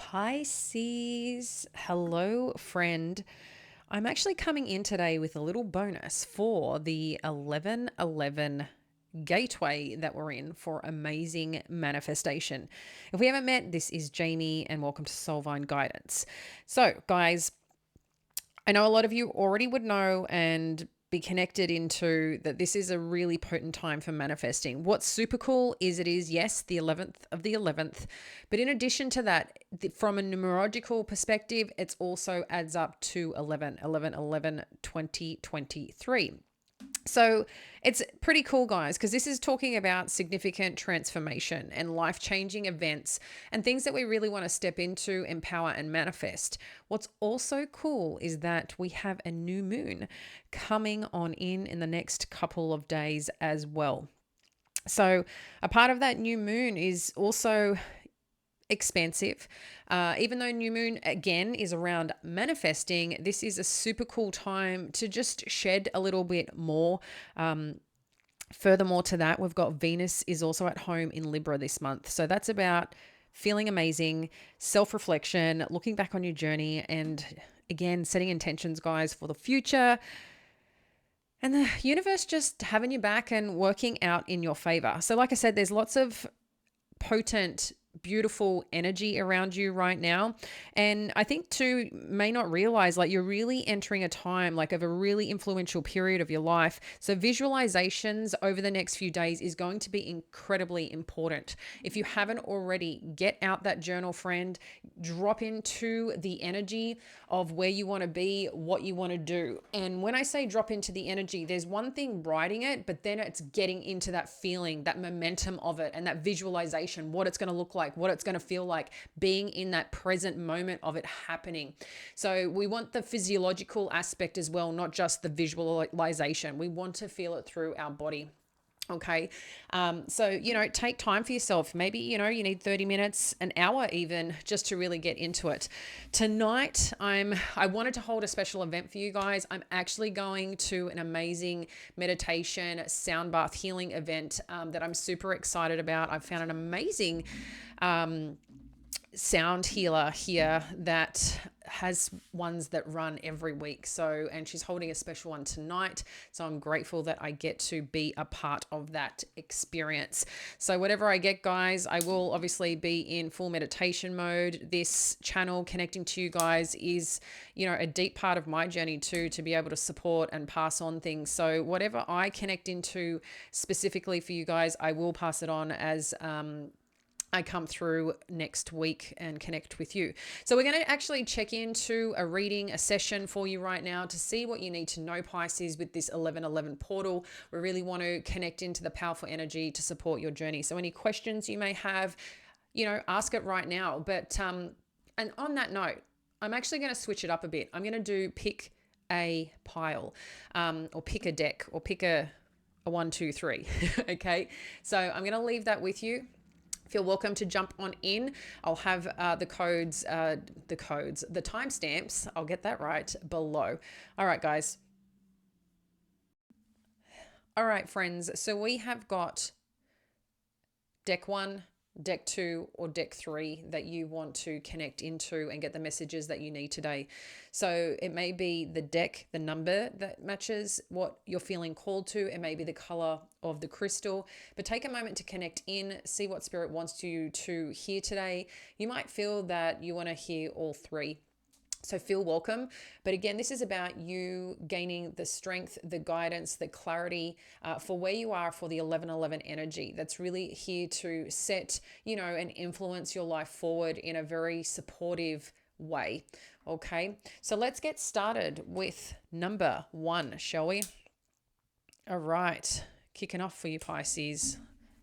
Pisces, hello friend. I'm actually coming in today with a little bonus for the 1111 gateway that we're in for amazing manifestation. If we haven't met, this is Jamie and welcome to Soulvine Guidance. So, guys, I know a lot of you already would know and be connected into that this is a really potent time for manifesting. What's super cool is it is, yes, the 11th of the 11th. But in addition to that, from a numerological perspective, it also adds up to 11, 11, 11, 2023. So it's pretty cool, guys, because this is talking about significant transformation and life changing events and things that we really want to step into, empower, and manifest. What's also cool is that we have a new moon coming on in the next couple of days as well. So, a part of that new moon is also expansive. Even though new moon again is around manifesting, this is a super cool time to just shed a little bit more. Furthermore to that, we've got Venus is also at home in Libra this month. So that's about feeling amazing, self-reflection, looking back on your journey, and again, setting intentions, guys, for the future. And the universe just having your back and working out in your favor. So like I said, there's lots of potent, beautiful energy around you right now. And I think too, may not realize like you're really entering a time like of a really influential period of your life. So visualizations over the next few days is going to be incredibly important. If you haven't already, get out that journal, friend, drop into the energy of where you want to be, what you want to do. And when I say drop into the energy, there's one thing writing it, but then it's getting into that feeling, that momentum of it, and that visualization, what it's going to look like, what it's going to feel like, being in that present moment of it happening. So we want the physiological aspect as well, not just the visualization. We want to feel it through our body. Okay. So, take time for yourself. Maybe, you need 30 minutes, an hour even, just to really get into it. Tonight, I wanted to hold a special event for you guys. I'm actually going to an amazing meditation, sound bath healing event that I'm super excited about. I've found an amazing sound healer here that has ones that run every week. So, and she's holding a special one tonight. So I'm grateful that I get to be a part of that experience. So whatever I get, guys, I will obviously be in full meditation mode. This channel connecting to you guys is, a deep part of my journey too, to be able to support and pass on things. So whatever I connect into specifically for you guys, I will pass it on as, I come through next week and connect with you. So we're going to actually check into a reading, a session for you right now to see what you need to know, Pisces, with this 1111 portal. We really want to connect into the powerful energy to support your journey. So any questions you may have, ask it right now. But, and on that note, I'm actually going to switch it up a bit. I'm going to do pick a pile, or pick a deck, or pick a 1, 2, 3. Okay. So I'm going to leave that with you. Feel welcome to jump on in. I'll have the timestamps, I'll get that right, below. All right, guys. All right, friends. So we have got deck 1, deck 2, or deck 3 that you want to connect into and get the messages that you need today. So it may be the deck, the number that matches what you're feeling called to. It may be the color of the crystal, but take a moment to connect in, see what spirit wants you to hear today. You might feel that you want to hear all 3. So feel welcome. But again, this is about you gaining the strength, the guidance, the clarity for where you are for the 1111 energy. That's really here to set, and influence your life forward in a very supportive way. Okay. So let's get started with number 1, shall we? All right. Kicking off for you, Pisces.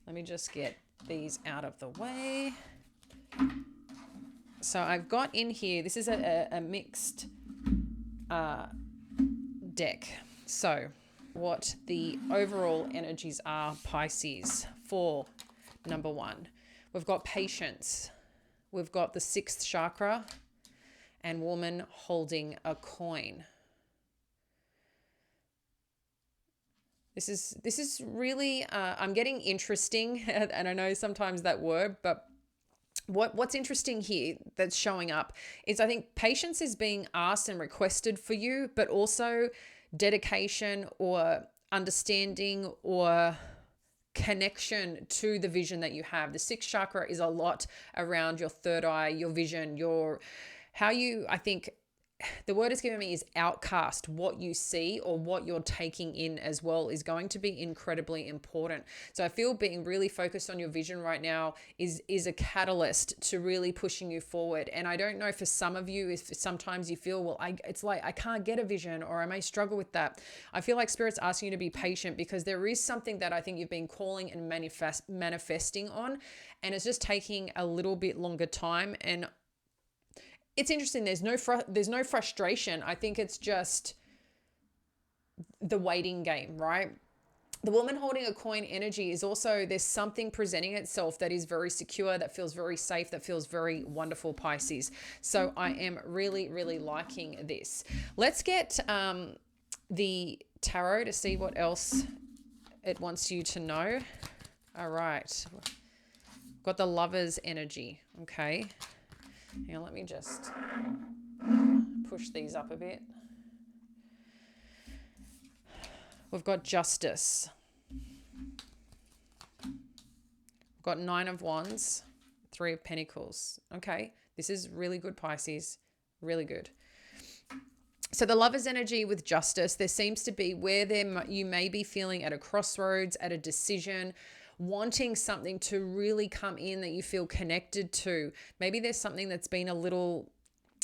Let me just get these out of the way. So I've got in here, this is a mixed deck. So what the overall energies are, Pisces, for number 1. We've got patience. We've got the 6th chakra and woman holding a coin. This is really, I'm getting interesting, and I know sometimes that word, but What's interesting here that's showing up is I think patience is being asked and requested for you, but also dedication or understanding or connection to the vision that you have. The sixth chakra is a lot around your third eye, your vision, your how you, I think the word it's given me is outcast. What you see or what you're taking in as well is going to be incredibly important. So I feel being really focused on your vision right now is a catalyst to really pushing you forward. And I don't know, for some of you, if sometimes you feel, well, it's like I can't get a vision, or I may struggle with that. I feel like Spirit's asking you to be patient, because there is something that I think you've been calling and manifesting on, and it's just taking a little bit longer time. And it's interesting. There's no frustration. I think it's just the waiting game, right? The woman holding a coin energy is also, there's something presenting itself that is very secure, that feels very safe, that feels very wonderful, Pisces. So I am really, really liking this. Let's get the tarot to see what else it wants you to know. All right. Got the Lover's energy. Okay. Now let me just push these up a bit. We've got Justice. We've got Nine of Wands, Three of Pentacles. Okay, this is really good, Pisces. Really good. So the Lover's energy with Justice, there seems to be where you may be feeling at a crossroads, at a decision, wanting something to really come in that you feel connected to. Maybe there's something that's been a little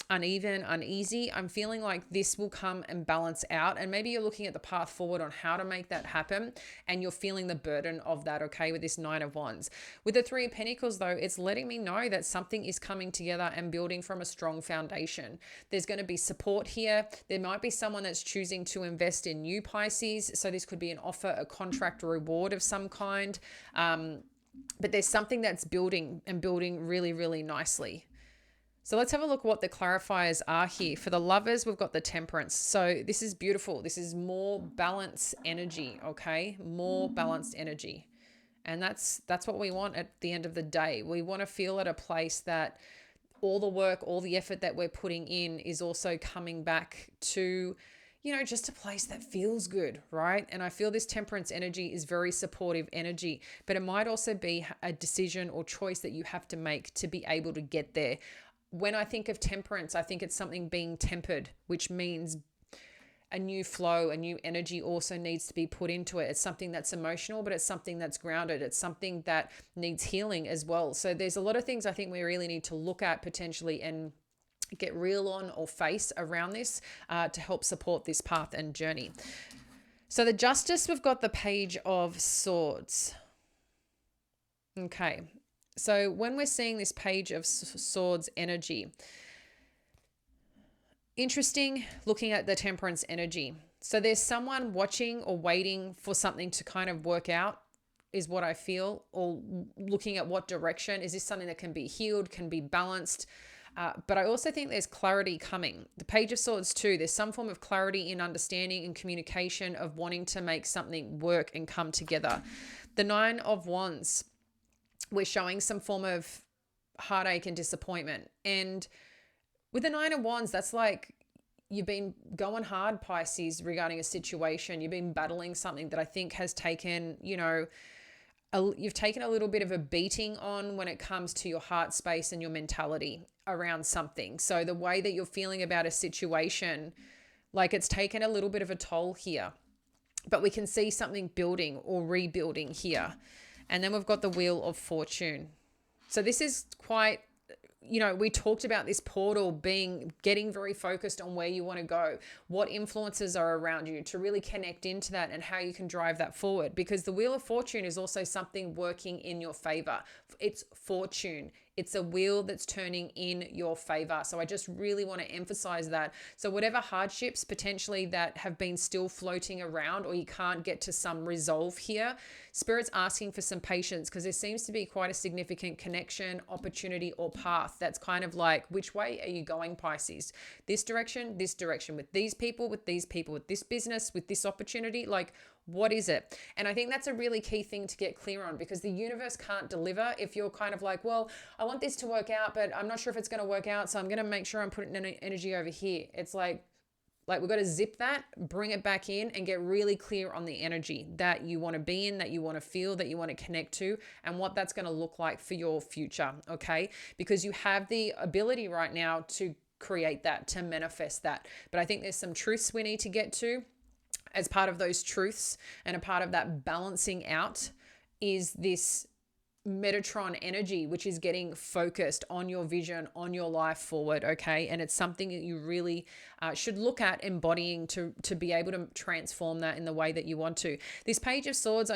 uneven, uneasy. I'm feeling like this will come and balance out, and maybe you're looking at the path forward on how to make that happen, and you're feeling the burden of that, okay, with this Nine of Wands. With the Three of Pentacles though, it's letting me know that something is coming together and building from a strong foundation. There's going to be support here. There might be someone that's choosing to invest in you, Pisces, so this could be an offer, a contract, or reward of some kind, but there's something that's building and building really, really nicely. So let's have a look what the clarifiers are here. For the Lovers, we've got the Temperance. So this is beautiful. This is more balanced energy, okay? More balanced energy. And that's what we want at the end of the day. We want to feel at a place that all the work, all the effort that we're putting in is also coming back to, you know, just a place that feels good, right? And I feel this Temperance energy is very supportive energy, but it might also be a decision or choice that you have to make to be able to get there. When I think of Temperance, I think it's something being tempered, which means a new flow, a new energy also needs to be put into it. It's something that's emotional, but it's something that's grounded. It's something that needs healing as well. So there's a lot of things I think we really need to look at potentially and get real on or face around this to help support this path and journey. So the Justice, we've got the Page of Swords. Okay. So when we're seeing this Page of Swords energy, interesting looking at the Temperance energy. So there's someone watching or waiting for something to kind of work out, is what I feel, or looking at what direction. Is this something that can be healed, can be balanced? But I also think there's clarity coming. The Page of Swords too, there's some form of clarity in understanding and communication of wanting to make something work and come together. The Nine of Wands, we're showing some form of heartache and disappointment. And with the Nine of Wands, that's like you've been going hard, Pisces, regarding a situation. You've been battling something that I think has taken, you know, you've taken a little bit of a beating on when it comes to your heart space and your mentality around something. So the way that you're feeling about a situation, like it's taken a little bit of a toll here. But we can see something building or rebuilding here. And then we've got the Wheel of Fortune. So this is quite, you know, we talked about this portal getting very focused on where you want to go, what influences are around you to really connect into that and how you can drive that forward. Because the Wheel of Fortune is also something working in your favor. It's fortune. It's a wheel that's turning in your favor. So I just really want to emphasize that. So whatever hardships potentially that have been still floating around, or you can't get to some resolve here, Spirit's asking for some patience, because there seems to be quite a significant connection, opportunity, or path that's kind of like, which way are you going, Pisces? This direction, with these people, with this business, with this opportunity? Like, What is it? And I think that's a really key thing to get clear on, because the universe can't deliver if you're kind of like, well, I want this to work out, but I'm not sure if it's going to work out. So I'm going to make sure I'm putting energy over here. It's like we've got to zip that, bring it back in, and get really clear on the energy that you want to be in, that you want to feel, that you want to connect to, and what that's going to look like for your future. Okay. Because you have the ability right now to create that, to manifest that. But I think there's some truths we need to get to. As part of those truths and a part of that balancing out is this Metatron energy, which is getting focused on your vision, on your life forward. Okay. And it's something that you really should look at embodying to be able to transform that in the way that you want to. This Page of Swords,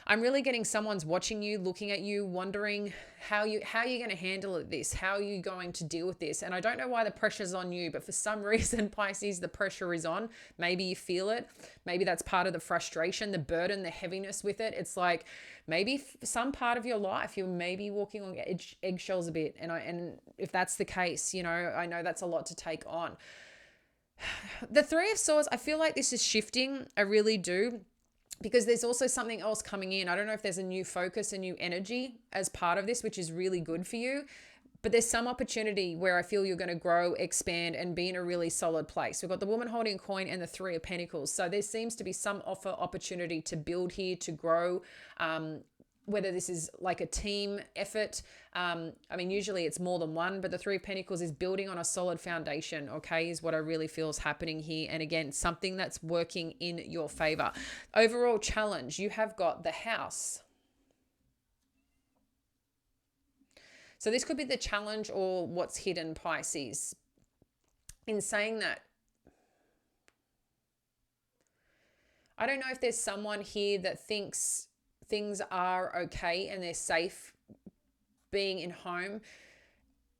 I'm really getting someone's watching you, looking at you, wondering how you're going to handle this, how are you going to deal with this. And I don't know why the pressure's on you, but for some reason, Pisces, the pressure is on. Maybe you feel it. Maybe that's part of the frustration, the burden, the heaviness with it. It's like maybe some part of your life you're maybe walking on eggshells a bit. And if that's the case, I know that's a lot to take on. The Three of Swords, I feel like this is shifting. I really do. Because there's also something else coming in. I don't know if there's a new focus, a new energy as part of this, which is really good for you. But there's some opportunity where I feel you're going to grow, expand, and be in a really solid place. We've got the woman holding a coin and the Three of Pentacles. So there seems to be some opportunity to build here, to grow, whether this is like a team effort. Usually it's more than one, but the Three of Pentacles is building on a solid foundation, okay, is what I really feel is happening here. And again, something that's working in your favor. Overall challenge, you have got the House. So this could be the challenge or what's hidden, Pisces. In saying that, I don't know if there's someone here that thinks things are okay and they're safe being in home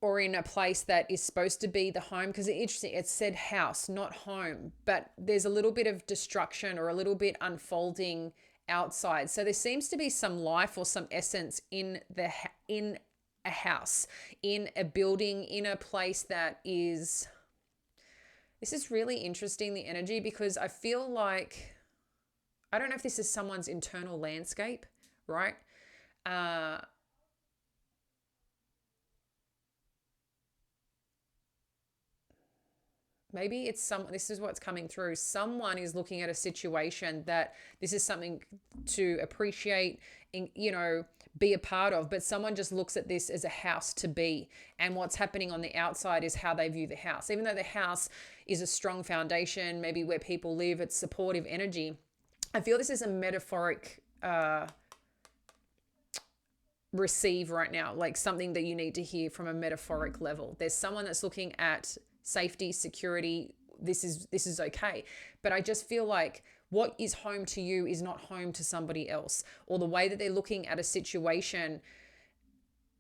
or in a place that is supposed to be the home, because it's interesting, it said house, not home, but there's a little bit of destruction or a little bit unfolding outside. So there seems to be some life or some essence in a house, in a building, in a place that is, this is really interesting, the energy, because I feel like, I don't know if this is someone's internal landscape, right? Maybe it's this is what's coming through. Someone is looking at a situation that this is something to appreciate, be a part of, but someone just looks at this as a house to be. And what's happening on the outside is how they view the house. Even though the house is a strong foundation, maybe where people live, it's supportive energy. I feel this is a metaphoric receive right now, like something that you need to hear from a metaphoric level. There's someone that's looking at safety, security, this is okay. But I just feel like what is home to you is not home to somebody else, or the way that they're looking at a situation,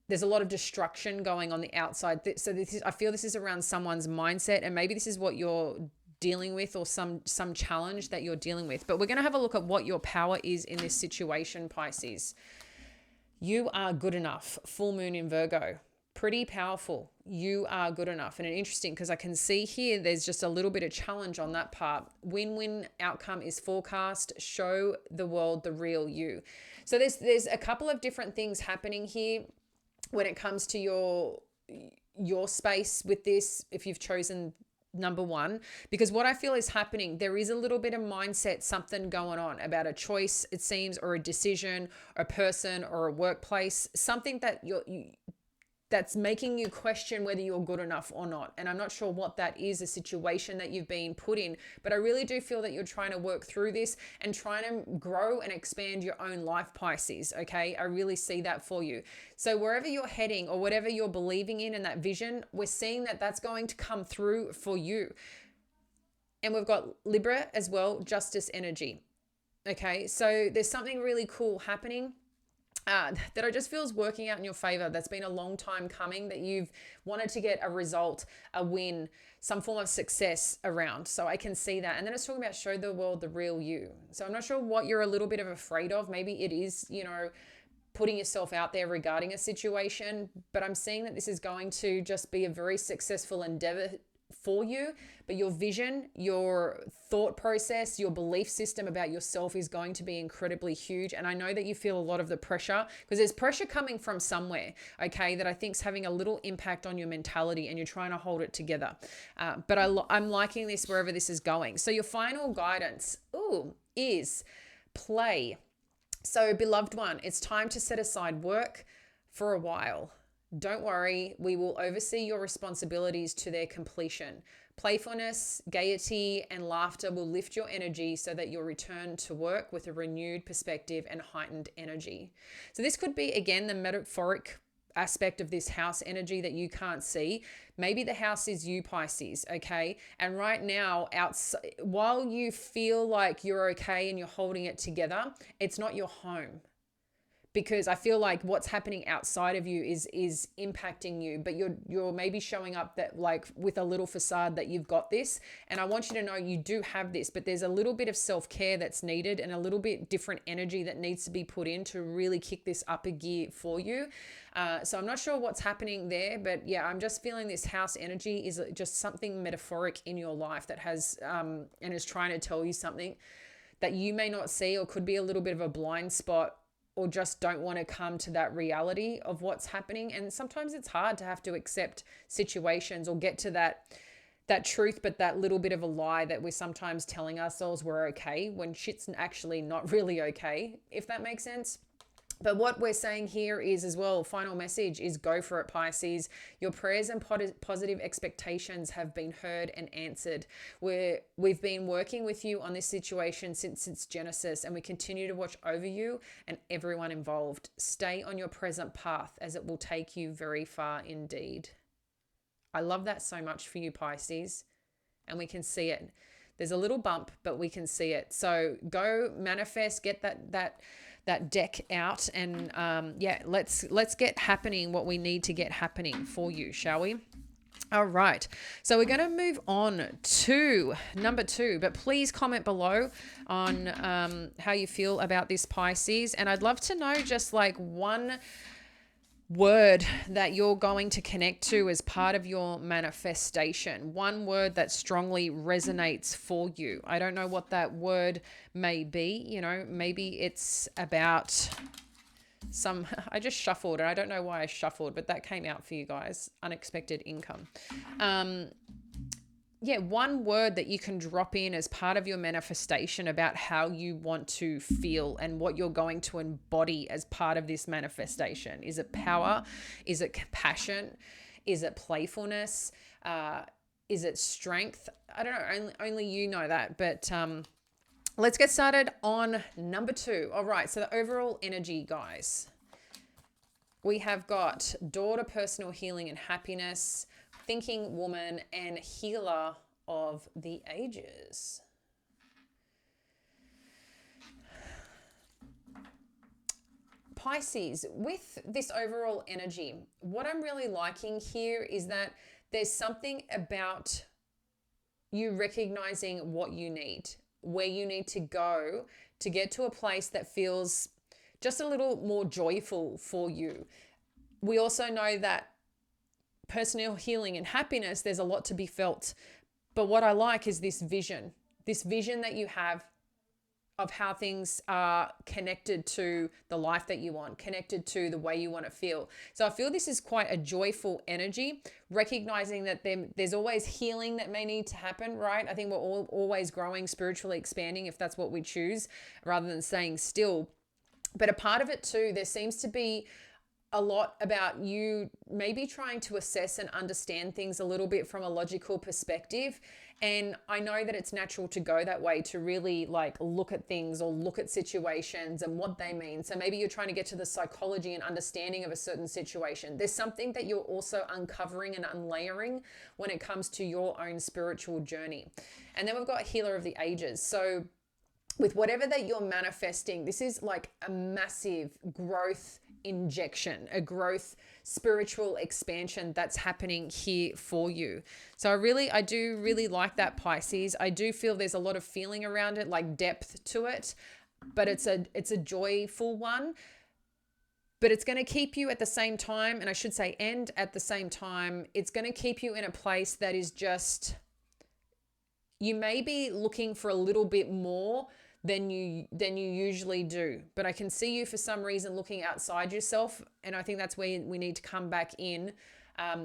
there's a lot of destruction going on the outside. So I feel this is around someone's mindset, and maybe this is what you're dealing with, or some challenge that you're dealing with. But we're going to have a look at what your power is in this situation, Pisces. You are good enough. Full moon in Virgo. Pretty powerful. You are good enough. And it's interesting because I can see here there's just a little bit of challenge on that part. Win-win outcome is forecast. Show the world the real you. So there's a couple of different things happening here when it comes to your space with this, if you've chosen number one, because what I feel is happening, there is a little bit of mindset, something going on about a choice, it seems, or a decision, a person, or a workplace, something that that's making you question whether you're good enough or not. And I'm not sure what that is, a situation that you've been put in, but I really do feel that you're trying to work through this and trying to grow and expand your own life, Pisces, okay? I really see that for you. So wherever you're heading or whatever you're believing in that vision, we're seeing that that's going to come through for you. And we've got Libra as well, justice energy, okay? So there's something really cool happening that I just feel is working out in your favor. That's been a long time coming, that you've wanted to get a result, a win, some form of success around. So I can see that. And then it's talking about show the world the real you. So I'm not sure what you're a little bit of afraid of. Maybe it is, putting yourself out there regarding a situation, but I'm seeing that this is going to just be a very successful endeavor for you, but your vision, your thought process, your belief system about yourself is going to be incredibly huge. And I know that you feel a lot of the pressure because there's pressure coming from somewhere, okay, that I think is having a little impact on your mentality and you're trying to hold it together. But I'm liking this wherever this is going. So your final guidance, is play. So beloved one, it's time to set aside work for a while. Don't worry, we will oversee your responsibilities to their completion. Playfulness, gaiety, and laughter will lift your energy so that you'll return to work with a renewed perspective and heightened energy. So this could be, again, the metaphoric aspect of this house energy that you can't see. Maybe the house is you, Pisces, okay? And right now, while you feel like you're okay and you're holding it together, it's not your home. Because I feel like what's happening outside of you is impacting you, but you're maybe showing up that like with a little facade that you've got this. And I want you to know you do have this, but there's a little bit of self-care that's needed and a little bit different energy that needs to be put in to really kick this up a gear for you. So I'm not sure what's happening there, but yeah, I'm just feeling this house energy is just something metaphoric in your life that has and is trying to tell you something that you may not see, or could be a little bit of a blind spot, or just don't want to come to that reality of what's happening. And sometimes it's hard to have to accept situations or get to that truth, but that little bit of a lie that we're sometimes telling ourselves we're okay when shit's actually not really okay, if that makes sense. But what we're saying here is as well, final message is go for it, Pisces. Your prayers and positive expectations have been heard and answered. We've been working with you on this situation since its genesis, and we continue to watch over you and everyone involved. Stay on your present path as it will take you very far indeed. I love that so much for you, Pisces, and we can see it. There's a little bump, but we can see it. So go manifest, get that deck out, and let's get happening what we need to get happening for you, shall we? All right, so we're going to move on to number 2, but please comment below on how you feel about this, Pisces, and I'd love to know just like one word that you're going to connect to as part of your manifestation. One word that strongly resonates for you. I don't know what that word may be. You know, maybe it's about I just shuffled, and I don't know why I shuffled, but that came out for you guys. Unexpected income. One word that you can drop in as part of your manifestation about how you want to feel and what you're going to embody as part of this manifestation. Is it power? Is it compassion? Is it playfulness? Is it strength? I don't know. Only you know that. But let's get started on number 2. All right. So the overall energy, guys. We have got daughter, personal healing and happiness, thinking woman, and healer of the ages. Pisces, with this overall energy, what I'm really liking here is that there's something about you recognizing what you need, where you need to go to get to a place that feels just a little more joyful for you. We also know that personal healing and happiness, there's a lot to be felt. But what I like is this vision that you have of how things are connected to the life that you want, connected to the way you want to feel. So I feel this is quite a joyful energy, recognizing that there's always healing that may need to happen, right? I think we're all always growing, spiritually expanding, if that's what we choose, rather than staying still. But a part of it too, there seems to be a lot about you maybe trying to assess and understand things a little bit from a logical perspective. And I know that it's natural to go that way, to really like look at things or look at situations and what they mean. So maybe you're trying to get to the psychology and understanding of a certain situation. There's something that you're also uncovering and unlayering when it comes to your own spiritual journey. And then we've got healer of the ages. So with whatever that you're manifesting, this is like a massive growth injection, a growth spiritual expansion that's happening here for you. So I do really like that, Pisces. I do feel there's a lot of feeling around it, like depth to it, but it's a joyful one. but it's going to keep you at the same time, and I should say, and at the same time, it's going to keep you in a place that is just, you may be looking for a little bit more than you usually do. But I can see you for some reason looking outside yourself, and I think that's where we need to come back in,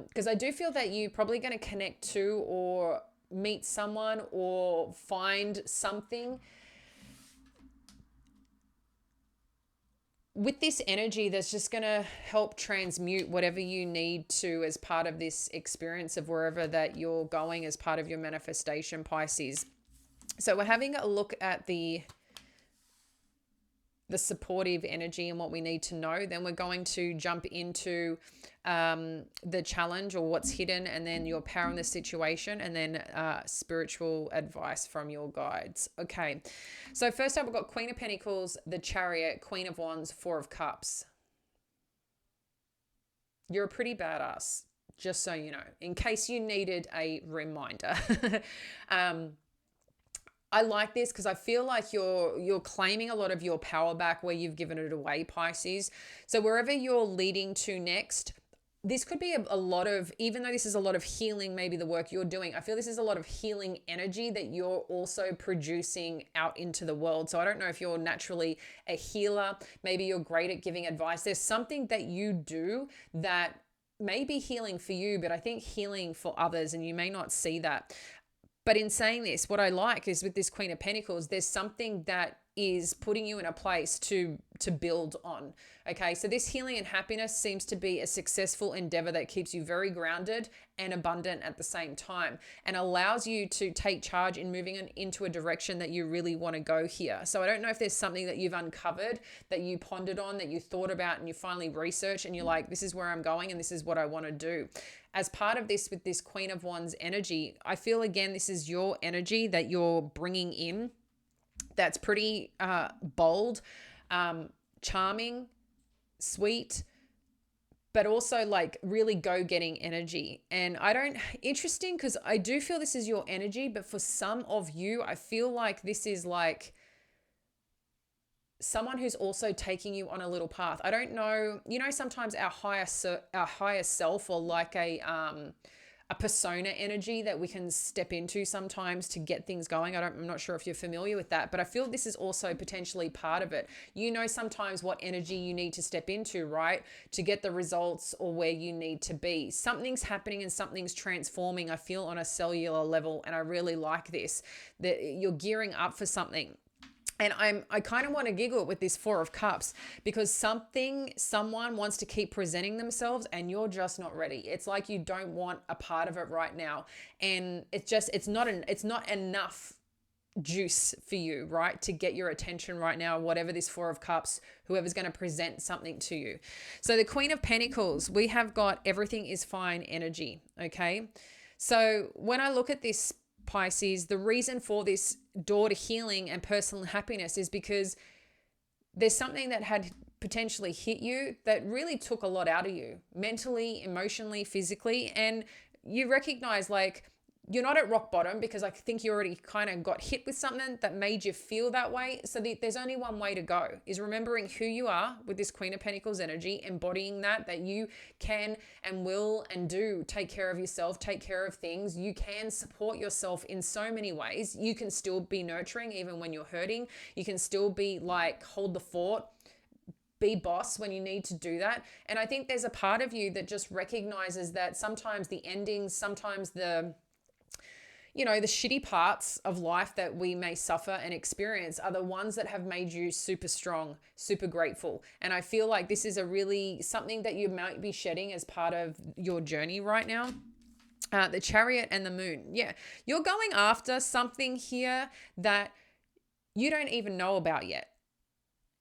because I do feel that you're probably going to connect to or meet someone or find something with this energy that's just going to help transmute whatever you need to as part of this experience of wherever that you're going as part of your manifestation, Pisces. So we're having a look at the supportive energy and what we need to know. Then we're going to jump into the challenge or what's hidden, and then your power in the situation, and then spiritual advice from your guides. Okay, so first up, we've got Queen of Pentacles, the Chariot, Queen of Wands, Four of Cups. You're a pretty badass, just so you know, in case you needed a reminder. I like this because I feel like you're claiming a lot of your power back where you've given it away, Pisces. So wherever you're leading to next, this could be a lot of, even though this is a lot of healing, maybe the work you're doing, I feel this is a lot of healing energy that you're also producing out into the world. So I don't know if you're naturally a healer, maybe you're great at giving advice. There's something that you do that may be healing for you, but I think healing for others, and you may not see that. But in saying this, what I like is with this Queen of Pentacles, there's something that is putting you in a place to build on. Okay, so this healing and happiness seems to be a successful endeavor that keeps you very grounded and abundant at the same time, and allows you to take charge in moving into a direction that you really want to go here. So I don't know if there's something that you've uncovered, that you pondered on, that you thought about, and you finally researched, and you're like, this is where I'm going and this is what I want to do. As part of this, with this Queen of Wands energy, I feel again, this is your energy that you're bringing in. That's pretty bold, charming, sweet, but also like really go-getting energy. And interesting, because I do feel this is your energy, but for some of you, I feel like this is like someone who's also taking you on a little path. I don't know, sometimes our higher self, or like a persona energy that we can step into sometimes to get things going. I'm not sure if you're familiar with that, but I feel this is also potentially part of it. Sometimes what energy you need to step into, right, to get the results or where you need to be. Something's happening and something's transforming, I feel, on a cellular level, and I really like this, that you're gearing up for something. And I kind of want to giggle with this Four of Cups, because someone wants to keep presenting themselves and you're just not ready. It's like you don't want a part of it right now. And it's not enough juice for you, right, to get your attention right now, whatever this Four of Cups, whoever's going to present something to you. So the Queen of Pentacles, we have got everything is fine energy, okay? So when I look at this, Pisces, the reason for this door to healing and personal happiness is because there's something that had potentially hit you that really took a lot out of you, mentally, emotionally, physically, and you recognize like you're not at rock bottom, because I think you already kind of got hit with something that made you feel that way. So there's only one way to go, is remembering who you are with this Queen of Pentacles energy, embodying that you can and will and do take care of yourself, take care of things. You can support yourself in so many ways. You can still be nurturing even when you're hurting. You can still be like, hold the fort, be boss when you need to do that. And I think there's a part of you that just recognizes that sometimes the endings, sometimes the shitty parts of life that we may suffer and experience are the ones that have made you super strong, super grateful. And I feel like this is something that you might be shedding as part of your journey right now. The Chariot and the Moon. Yeah, you're going after something here that you don't even know about yet.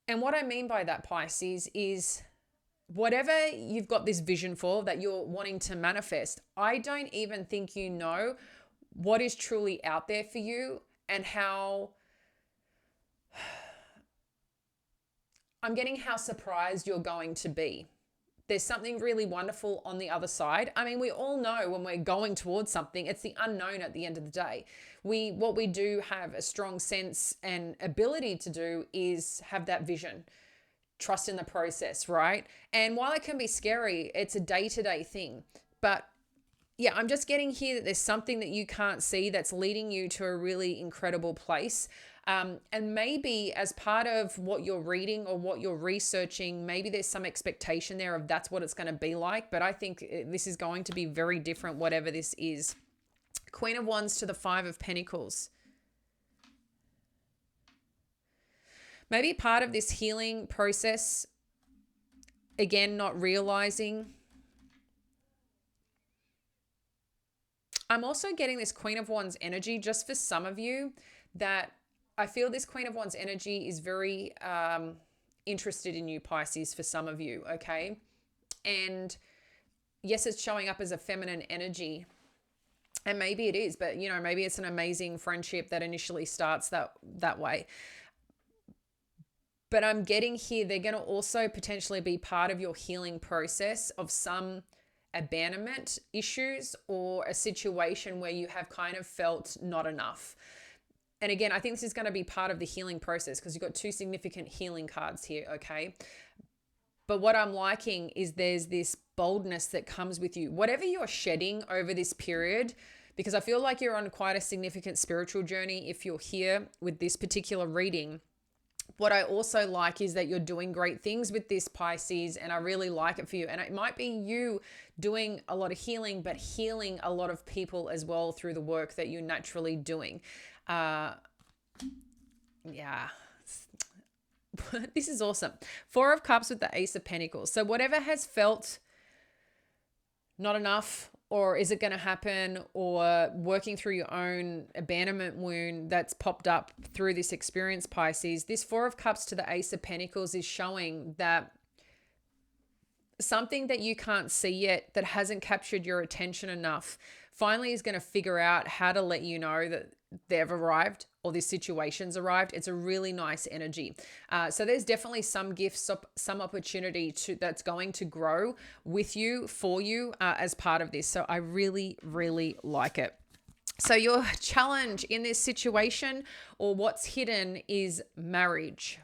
And what I mean by that, Pisces, is whatever you've got this vision for that you're wanting to manifest, I don't even think you know what is truly out there for you, and how I'm getting how surprised you're going to be. There's something really wonderful on the other side. I mean, we all know when we're going towards something, it's the unknown at the end of the day. What we do have a strong sense and ability to do is have that vision, trust in the process, right? And while it can be scary, it's a day-to-day thing. But yeah, I'm just getting here that there's something that you can't see that's leading you to a really incredible place. And maybe as part of what you're reading or what you're researching, maybe there's some expectation there of that's what it's going to be like. But I think this is going to be very different, whatever this is. Queen of Wands to the Five of Pentacles. Maybe part of this healing process, again, not realizing. I'm also getting this Queen of Wands energy just for some of you, that I feel this Queen of Wands energy is very interested in you, Pisces, for some of you, okay? And yes, it's showing up as a feminine energy. And maybe it is, but maybe it's an amazing friendship that initially starts that way. But I'm getting here, they're going to also potentially be part of your healing process of some abandonment issues or a situation where you have kind of felt not enough. And again, I think this is going to be part of the healing process because you've got two significant healing cards here, okay? But what I'm liking is there's this boldness that comes with you. Whatever you're shedding over this period, because I feel like you're on quite a significant spiritual journey if you're here with this particular reading. What I also like is that you're doing great things with this, Pisces, and I really like it for you. And it might be you doing a lot of healing, but healing a lot of people as well through the work that you're naturally doing. Yeah. This is awesome. Four of Cups with the Ace of Pentacles. So whatever has felt not enough, or is it going to happen, or working through your own abandonment wound that's popped up through this experience, Pisces, this Four of Cups to the Ace of Pentacles is showing that something that you can't see yet, that hasn't captured your attention enough, finally is going to figure out how to let you know that they've arrived or this situation's arrived. It's a really nice energy. So there's definitely some gifts, some opportunity that's going to grow with you, for you, as part of this. So I really, really like it. So your challenge in this situation, or what's hidden, is marriage.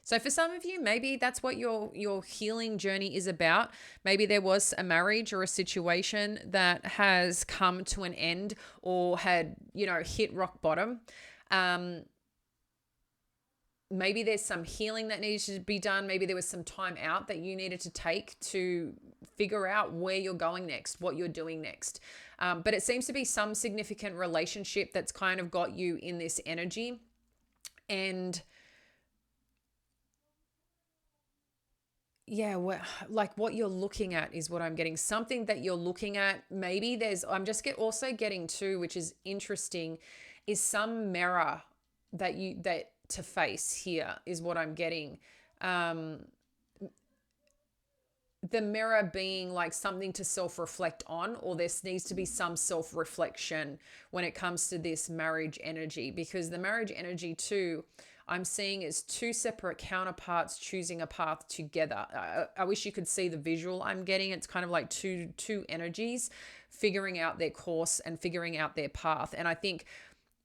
So for some of you, maybe that's what your healing journey is about. Maybe there was a marriage or a situation that has come to an end, or had, hit rock bottom. Maybe there's some healing that needs to be done. Maybe there was some time out that you needed to take to figure out where you're going next, what you're doing next. But it seems to be some significant relationship that's kind of got you in this energy. And yeah, like what you're looking at is what I'm getting. Something that you're looking at. Maybe I'm just also getting too, which is interesting, is some mirror that to face here is what I'm getting. The mirror being like something to self-reflect on, or there needs to be some self-reflection when it comes to this marriage energy, because the marriage energy too, I'm seeing is two separate counterparts choosing a path together. I wish you could see the visual I'm getting. It's kind of like two energies figuring out their course and figuring out their path. And I think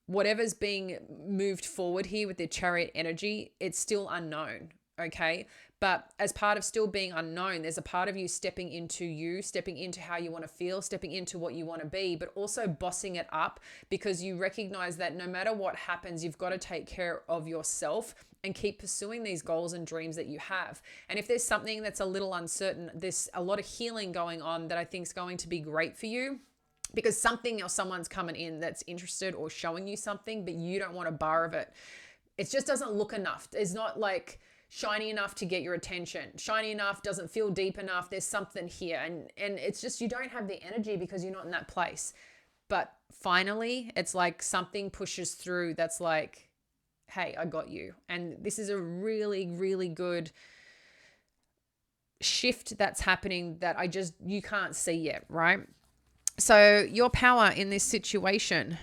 whatever's being moved forward here with the Chariot energy, it's still unknown, okay? But as part of still being unknown, there's a part of you, stepping into how you want to feel, stepping into what you want to be, but also bossing it up, because you recognize that no matter what happens, you've got to take care of yourself and keep pursuing these goals and dreams that you have. And if there's something that's a little uncertain, there's a lot of healing going on that I think is going to be great for you, because something or someone's coming in that's interested or showing you something, but you don't want a bar of it. It just doesn't look enough. It's not like shiny enough to get your attention. Shiny enough, doesn't feel deep enough. There's something here. And it's just, you don't have the energy because you're not in that place. But finally, it's like something pushes through that's like, hey, I got you. And this is a really, really good shift that's happening that you can't see yet, right? So your power in this situation.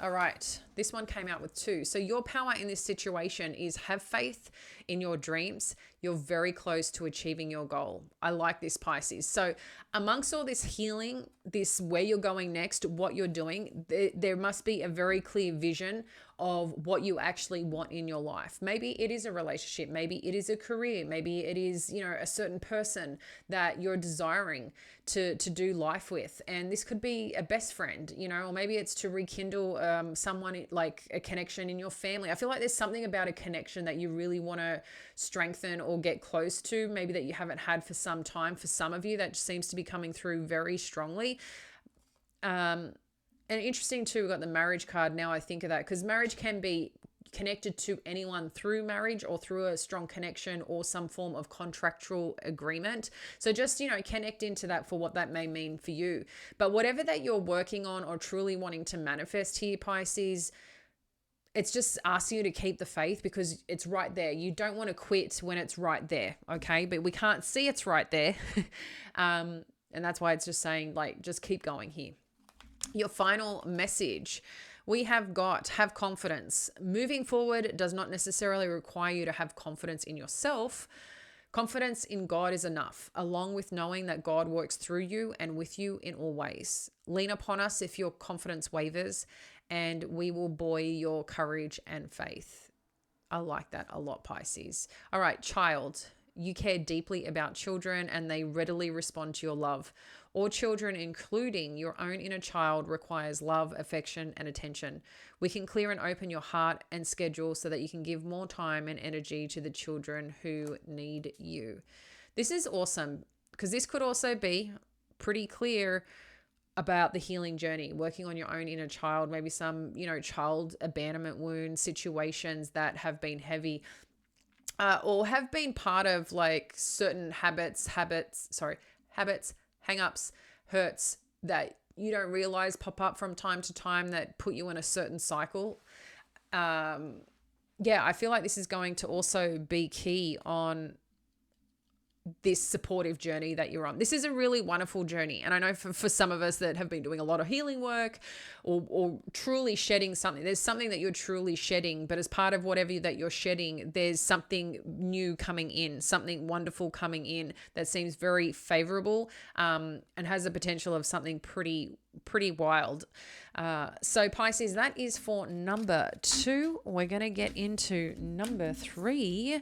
All right. This one came out with 2. So your power in this situation is have faith in your dreams. You're very close to achieving your goal. I like this, Pisces. So amongst all this healing, this where you're going next, what you're doing, there must be a very clear vision of what you actually want in your life. Maybe it is a relationship, maybe it is a career, maybe it is, a certain person that you're desiring to do life with. And this could be a best friend, or maybe it's to rekindle someone, like a connection in your family. I feel like there's something about a connection that you really want to strengthen or get close to, maybe that you haven't had for some time. For some of you, that seems to be coming through very strongly. And interesting too, we've got the marriage card. Now I think of that, because marriage can be connected to anyone through marriage or through a strong connection or some form of contractual agreement. So just, connect into that for what that may mean for you. But whatever that you're working on or truly wanting to manifest here, Pisces, it's just asking you to keep the faith, because it's right there. You don't want to quit when it's right there, okay? But we can't see it's right there. And that's why it's just saying, just keep going here. Your final message, we have confidence. Moving forward does not necessarily require you to have confidence in yourself. Confidence in God is enough, along with knowing that God works through you and with you in all ways. Lean upon us if your confidence wavers, and we will buoy your courage and faith. I like that a lot, Pisces. All right, child. You care deeply about children and they readily respond to your love. All children, including your own inner child, requires love, affection, and attention. We can clear and open your heart and schedule so that you can give more time and energy to the children who need you. This is awesome, because this could also be pretty clear about the healing journey, working on your own inner child, maybe some, child abandonment wound situations that have been heavy. Or have been part of certain habits, hang-ups, hurts that you don't realize pop up from time to time that put you in a certain cycle. I feel like this is going to also be key on this supportive journey that you're on. This is a really wonderful journey. And I know for some of us that have been doing a lot of healing work or truly shedding something, there's something that you're truly shedding, but as part of whatever that you're shedding, there's something new coming in, something wonderful coming in that seems very favorable, and has the potential of something pretty wild. So Pisces, that is for number 2. We're going to get into number 3.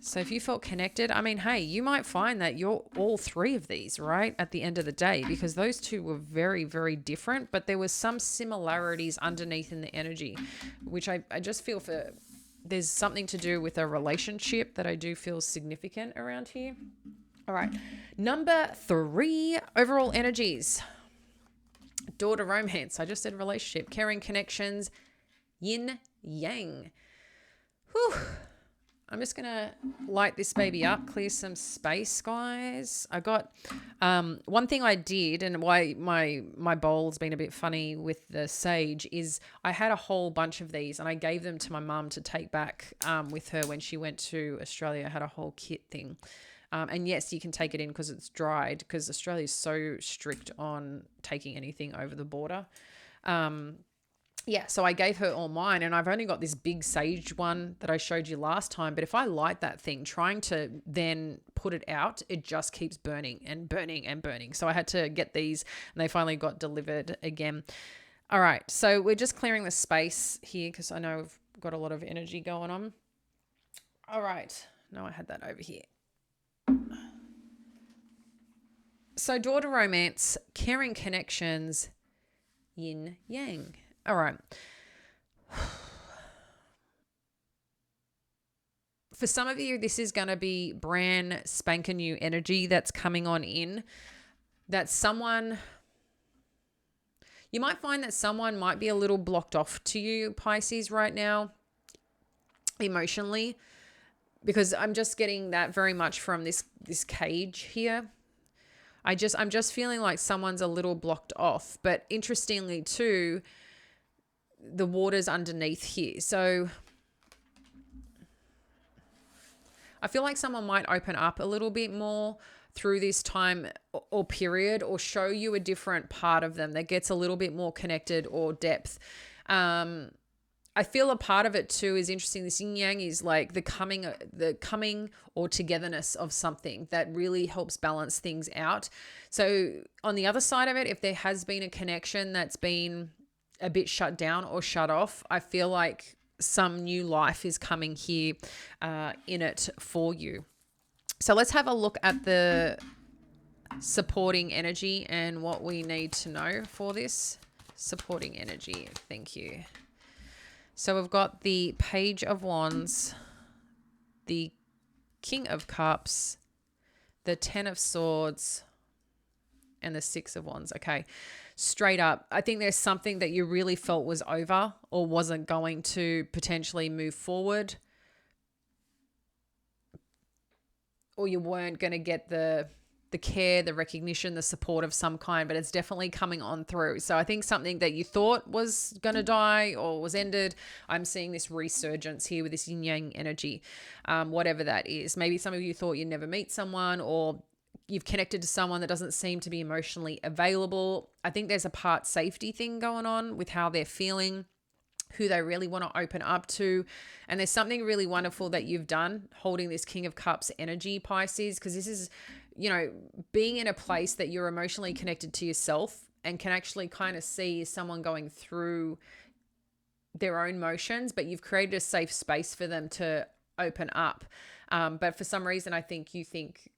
So if you felt connected, hey, you might find that you're all 3 of these, right? At the end of the day, because those 2 were very, very different, but there was some similarities underneath in the energy, which I just feel there's something to do with a relationship that I do feel significant around here. All right. Number 3, overall energies. Daughter romance. I just said relationship, caring connections, yin yang. Whew. I'm just going to light this baby up, clear some space, guys. I got one thing I did, and why my bowl's been a bit funny with the sage, is I had a whole bunch of these and I gave them to my mum to take back with her when she went to Australia. I had a whole kit thing. And yes, you can take it in because it's dried, because Australia is so strict on taking anything over the border. So I gave her all mine, and I've only got this big sage one that I showed you last time. But if I light that thing, trying to then put it out, it just keeps burning and burning and burning. So I had to get these, and they finally got delivered again. All right. So we're just clearing the space here because I know we've got a lot of energy going on. All right. No, I had that over here. So daughter romance, caring connections, yin yang. All right. For some of you, this is going to be brand spanking new energy that's coming on in. That you might find that someone might be a little blocked off to you, Pisces, right now, emotionally, because I'm just getting that very much from this cage here. I'm just feeling like someone's a little blocked off, but interestingly too, the water's underneath here. So I feel like someone might open up a little bit more through this time or period, or show you a different part of them that gets a little bit more connected or depth. I feel a part of it too is interesting. This yin yang is like the coming or togetherness of something that really helps balance things out. So on the other side of it, if there has been a connection that's been a bit shut down or shut off, I feel like some new life is coming here in it for you. So let's have a look at the supporting energy and what we need to know for this supporting energy. Thank you. So we've got the Page of Wands, the King of Cups, the Ten of Swords, and the Six of Wands. Okay, straight up, I think there's something that you really felt was over or wasn't going to potentially move forward, or you weren't going to get the care, the recognition, the support of some kind, but it's definitely coming on through. So I think something that you thought was going to die or was ended, I'm seeing this resurgence here with this yin yang energy, whatever that is. Maybe some of you thought you'd never meet someone, or you've connected to someone that doesn't seem to be emotionally available. I think there's a part safety thing going on with how they're feeling, who they really want to open up to. And there's something really wonderful that you've done holding this King of Cups energy, Pisces, because this is, being in a place that you're emotionally connected to yourself and can actually kind of see someone going through their own motions, but you've created a safe space for them to open up. But for some reason, I think you think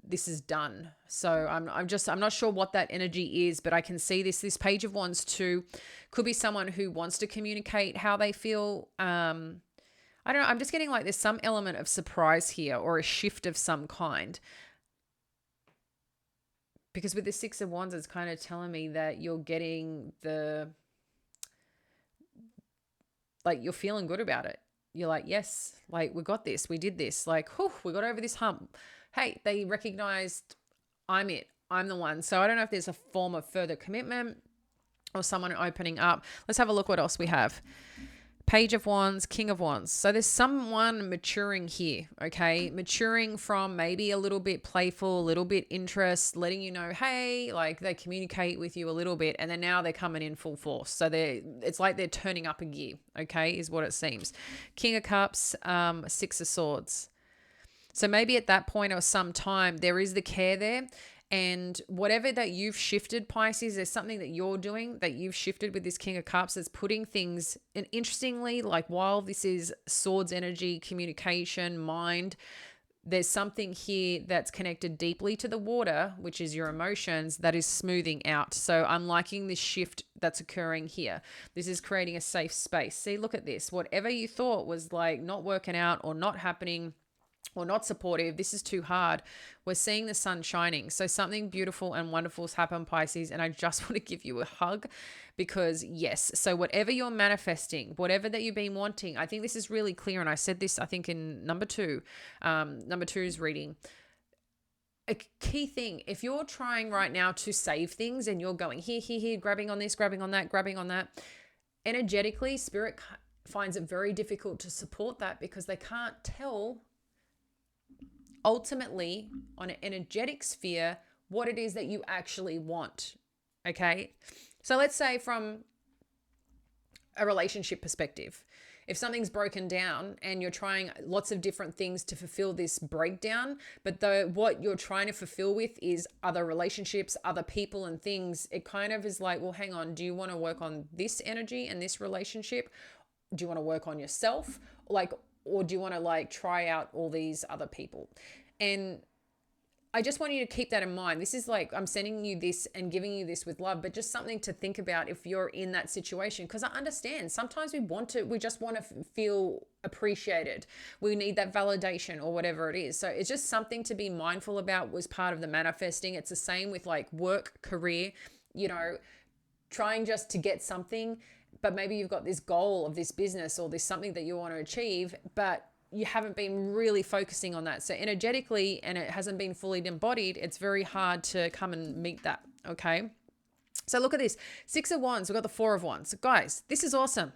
this is done. So I'm not sure what that energy is, but I can see this Page of Wands too could be someone who wants to communicate how they feel. I don't know. I'm just getting like there's some element of surprise here or a shift of some kind. Because with the Six of Wands, it's kind of telling me that you're getting you're feeling good about it. You're like, yes, like we got this, we did this, like, whew, we got over this hump. Hey, they recognized I'm the one. So I don't know if there's a form of further commitment or someone opening up. Let's have a look what else we have. Page of Wands, King of Wands. So there's someone maturing here, okay? Maturing from maybe a little bit playful, a little bit interest, letting you know, hey, like they communicate with you a little bit, and then now they're coming in full force. So it's like they're turning up a gear, okay, is what it seems. King of Cups, Six of Swords. So maybe at that point or some time, there is the care there. And whatever that you've shifted, Pisces, there's something that you're doing that you've shifted with this King of Cups that's putting things, and interestingly, like while this is swords energy, communication, mind, there's something here that's connected deeply to the water, which is your emotions, that is smoothing out. So I'm liking this shift that's occurring here. This is creating a safe space. See, look at this. Whatever you thought was like not working out or not happening, or not supportive, this is too hard, we're seeing the sun shining. So something beautiful and wonderful has happened, Pisces, and I just want to give you a hug because yes, so whatever you're manifesting, whatever that you've been wanting, I think this is really clear, and I said this I think in number two's reading. A key thing, if you're trying right now to save things and you're going here, grabbing on this, grabbing on that, energetically, Spirit finds it very difficult to support that because they can't tell ultimately on an energetic sphere what it is that you actually want. Okay, so let's say from a relationship perspective, if something's broken down and you're trying lots of different things to fulfill this breakdown, but what you're trying to fulfill with is other relationships, other people and things, it kind of is like, well, hang on, do you want to work on this energy and this relationship? Do you want to work on yourself? Or do you want to try out all these other people? And I just want you to keep that in mind. This is I'm sending you this and giving you this with love, but just something to think about if you're in that situation. Because I understand sometimes we just want to feel appreciated. We need that validation or whatever it is. So it's just something to be mindful about was part of the manifesting. It's the same with work, career, trying just to get something, but maybe you've got this goal of this business or this something that you want to achieve, but you haven't been really focusing on that. So energetically, and it hasn't been fully embodied, it's very hard to come and meet that, okay? So look at this. Six of Wands, we've got the Four of Wands. Guys, this is awesome.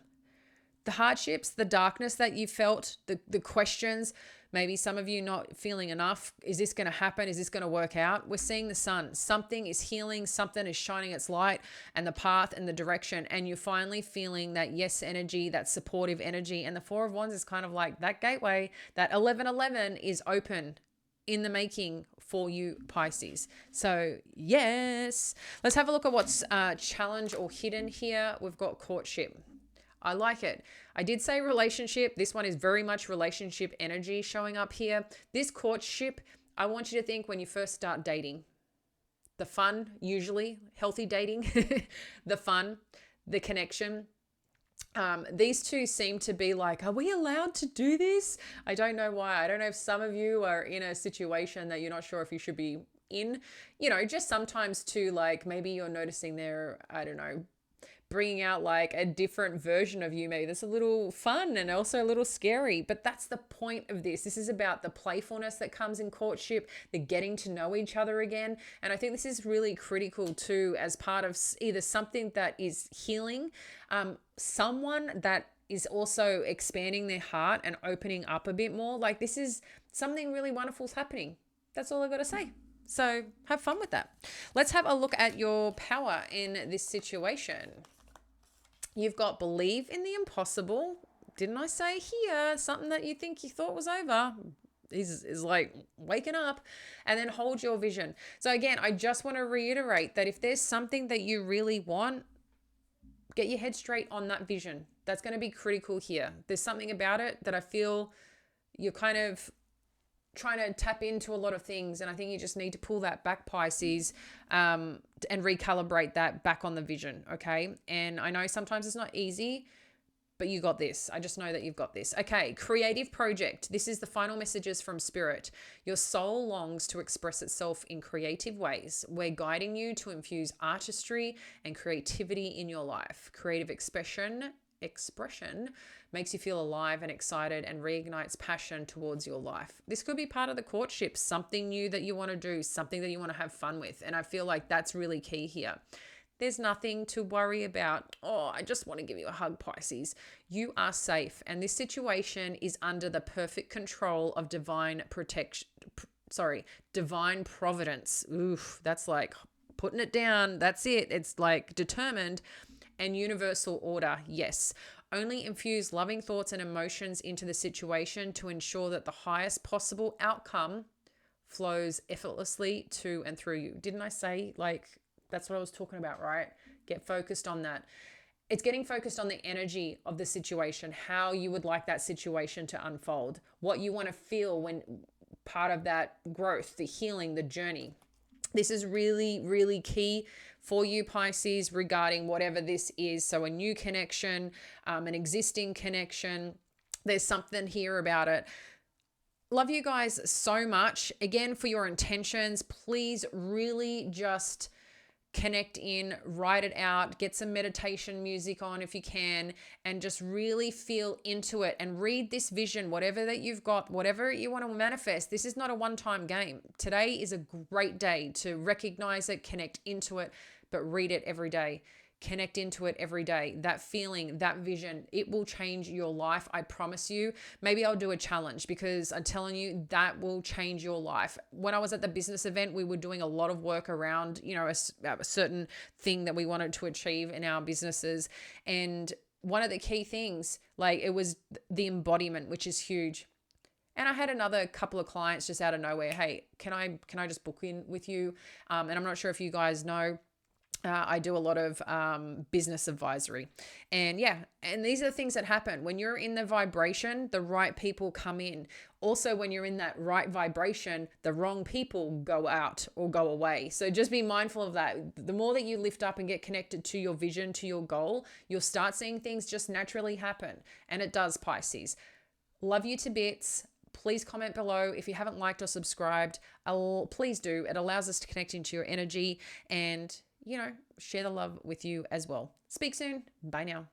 The hardships, the darkness that you felt, the questions, Maybe some of you not feeling enough. Is this going to happen? Is this going to work out? We're seeing the sun. Something is healing. Something is shining its light and the path and the direction. And you're finally feeling that yes energy, that supportive energy. And the Four of Wands is kind of like that gateway. That 1111 is open in the making for you, Pisces. So yes, let's have a look at what's challenge or hidden here. We've got courtship. I like it. I did say relationship. This one is very much relationship energy showing up here. This courtship, I want you to think when you first start dating. The fun, usually, healthy dating, the fun, the connection. These two seem to be like, are we allowed to do this? I don't know why. I don't know if some of you are in a situation that you're not sure if you should be in, just sometimes too, like maybe you're noticing they're, I don't know, bringing out like a different version of you, maybe that's a little fun and also a little scary. But that's the point of this. This is about the playfulness that comes in courtship, the getting to know each other again. And I think this is really critical too, as part of either something that is healing, someone that is also expanding their heart and opening up a bit more. Like this is something really wonderful is happening. That's all I've got to say. So have fun with that. Let's have a look at your power in this situation. You've got believe in the impossible. Didn't I say here something that you think you thought was over is like waking up, and then hold your vision. So again, I just want to reiterate that if there's something that you really want, get your head straight on that vision. That's going to be critical here. There's something about it that I feel you're kind of trying to tap into a lot of things. And I think you just need to pull that back, Pisces, and recalibrate that back on the vision. Okay. And I know sometimes it's not easy, but you got this. I just know that you've got this. Okay. Creative project. This is the final messages from Spirit. Your soul longs to express itself in creative ways. We're guiding you to infuse artistry and creativity in your life. Creative expression makes you feel alive and excited and reignites passion towards your life. This could be part of the courtship, something new that you want to do, something that you want to have fun with. And I feel like that's really key here. There's nothing to worry about. Oh, I just want to give you a hug, Pisces. You are safe. And this situation is under the perfect control of divine providence. Oof, that's like putting it down. That's it. It's like determined. And universal order, yes. Only infuse loving thoughts and emotions into the situation to ensure that the highest possible outcome flows effortlessly to and through you. Didn't I say like that's what I was talking about, right? Get focused on that. It's getting focused on the energy of the situation, how you would like that situation to unfold, what you want to feel when part of that growth, the healing, the journey. This is really, really key for you, Pisces, regarding whatever this is. So a new connection, an existing connection, there's something here about it. Love you guys so much. Again, for your intentions, please really just connect in, write it out, get some meditation music on if you can, and just really feel into it and read this vision, whatever that you've got, whatever you want to manifest. This is not a one-time game. Today is a great day to recognize it, connect into it, but read it every day. Connect into it every day. That feeling, that vision, it will change your life. I promise you. Maybe I'll do a challenge because I'm telling you that will change your life. When I was at the business event, we were doing a lot of work around, a certain thing that we wanted to achieve in our businesses. And one of the key things, like it was the embodiment, which is huge. And I had another couple of clients just out of nowhere. Hey, can I just book in with you? And I'm not sure if you guys know, I do a lot of business advisory. And these are the things that happen. When you're in the vibration, the right people come in. Also, when you're in that right vibration, the wrong people go out or go away. So just be mindful of that. The more that you lift up and get connected to your vision, to your goal, you'll start seeing things just naturally happen. And it does, Pisces. Love you to bits. Please comment below. If you haven't liked or subscribed, please do. It allows us to connect into your energy and share the love with you as well. Speak soon. Bye now.